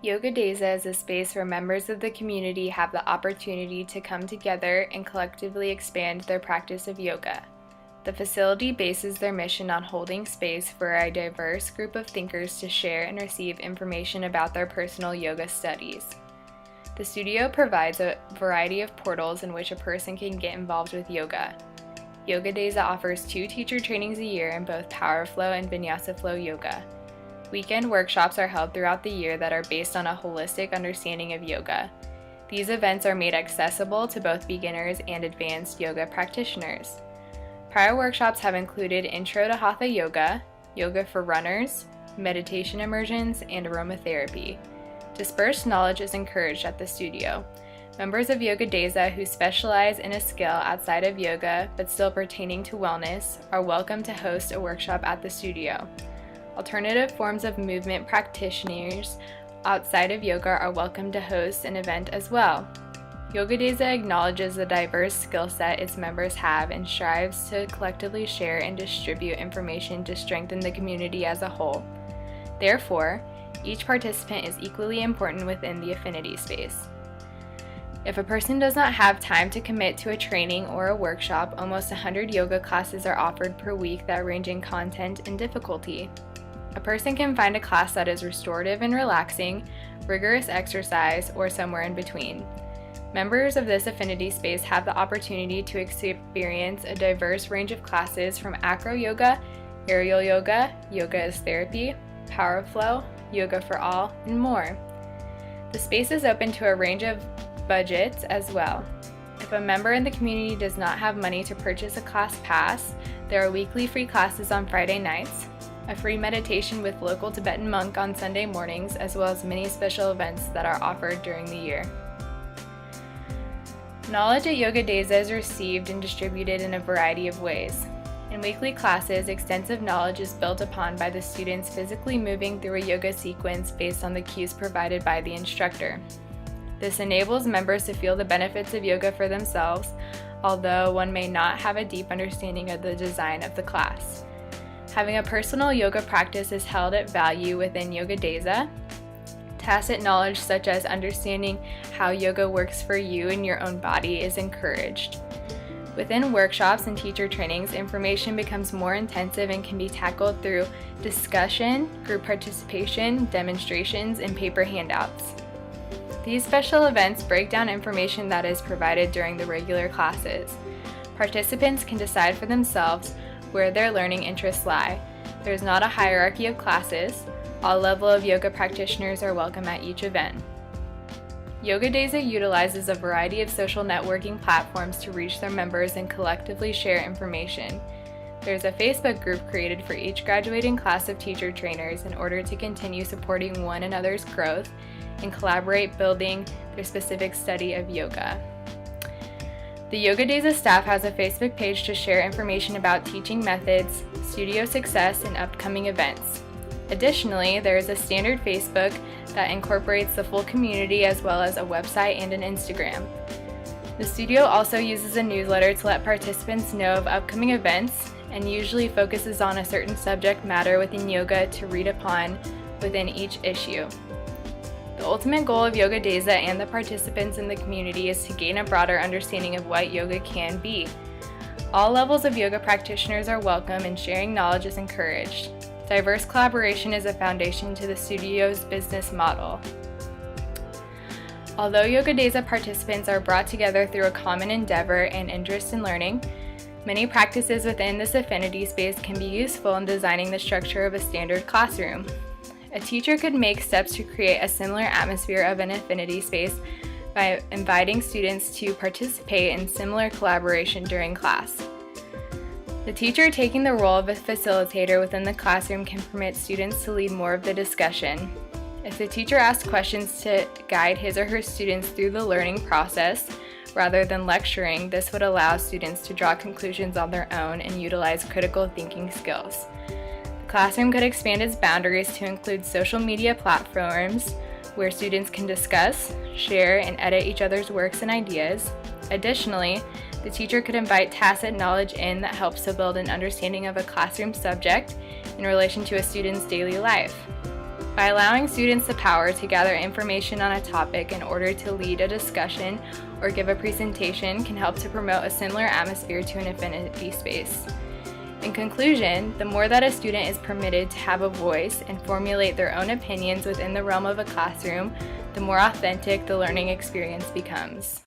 Yoga Deza is a space where members of the community have the opportunity to come together and collectively expand their practice of yoga. The facility bases their mission on holding space for a diverse group of thinkers to share and receive information about their personal yoga studies. The studio provides a variety of portals in which a person can get involved with yoga. Yoga Deza offers 2 teacher trainings a year in both Power Flow and Vinyasa Flow yoga. Weekend workshops are held throughout the year that are based on a holistic understanding of yoga. These events are made accessible to both beginners and advanced yoga practitioners. Prior workshops have included Intro to Hatha Yoga, Yoga for Runners, Meditation Immersions, and Aromatherapy. Dispersed knowledge is encouraged at the studio. Members of Yoga Deza who specialize in a skill outside of yoga but still pertaining to wellness are welcome to host a workshop at the studio. Alternative forms of movement practitioners outside of yoga are welcome to host an event as well. Yoga Deza acknowledges the diverse skill set its members have and strives to collectively share and distribute information to strengthen the community as a whole. Therefore, each participant is equally important within the affinity space. If a person does not have time to commit to a training or a workshop, almost 100 yoga classes are offered per week that range in content and difficulty. A person can find a class that is restorative and relaxing, rigorous exercise, or somewhere in between. Members of this affinity space have the opportunity to experience a diverse range of classes from acro yoga, aerial yoga, yoga as therapy, power flow, yoga for all, and more. The space is open to a range of budgets as well. If a member in the community does not have money to purchase a class pass, there are weekly free classes on Friday nights, a free meditation with local Tibetan monk on Sunday mornings, as well as many special events that are offered during the year. Knowledge at Yoga Deza is received and distributed in a variety of ways. In weekly classes, extensive knowledge is built upon by the students physically moving through a yoga sequence based on the cues provided by the instructor. This enables members to feel the benefits of yoga for themselves, although one may not have a deep understanding of the design of the class. Having a personal yoga practice is held at value within Yoga Deza. Tacit knowledge such as understanding how yoga works for you and your own body is encouraged. Within workshops and teacher trainings, information becomes more intensive and can be tackled through discussion, group participation, demonstrations, and paper handouts. These special events break down information that is provided during the regular classes. Participants can decide for themselves where their learning interests lie. There is not a hierarchy of classes. All level of yoga practitioners are welcome at each event. Yoga Deza utilizes a variety of social networking platforms to reach their members and collectively share information. There is a Facebook group created for each graduating class of teacher trainers in order to continue supporting one another's growth and collaborate building their specific study of yoga. The Yoga Deza staff has a Facebook page to share information about teaching methods, studio success, and upcoming events. Additionally, there is a standard Facebook that incorporates the full community as well as a website and an Instagram. The studio also uses a newsletter to let participants know of upcoming events and usually focuses on a certain subject matter within yoga to read upon within each issue. The ultimate goal of Yoga Deza and the participants in the community is to gain a broader understanding of what yoga can be. All levels of yoga practitioners are welcome and sharing knowledge is encouraged. Diverse collaboration is a foundation to the studio's business model. Although Yoga Deza participants are brought together through a common endeavor and interest in learning, many practices within this affinity space can be useful in designing the structure of a standard classroom. A teacher could make steps to create a similar atmosphere of an affinity space by inviting students to participate in similar collaboration during class. The teacher taking the role of a facilitator within the classroom can permit students to lead more of the discussion. If the teacher asks questions to guide his or her students through the learning process, rather than lecturing, this would allow students to draw conclusions on their own and utilize critical thinking skills. The classroom could expand its boundaries to include social media platforms where students can discuss, share, and edit each other's works and ideas. Additionally, the teacher could invite tacit knowledge in that helps to build an understanding of a classroom subject in relation to a student's daily life. By allowing students the power to gather information on a topic in order to lead a discussion or give a presentation can help to promote a similar atmosphere to an affinity space. In conclusion, the more that a student is permitted to have a voice and formulate their own opinions within the realm of a classroom, the more authentic the learning experience becomes.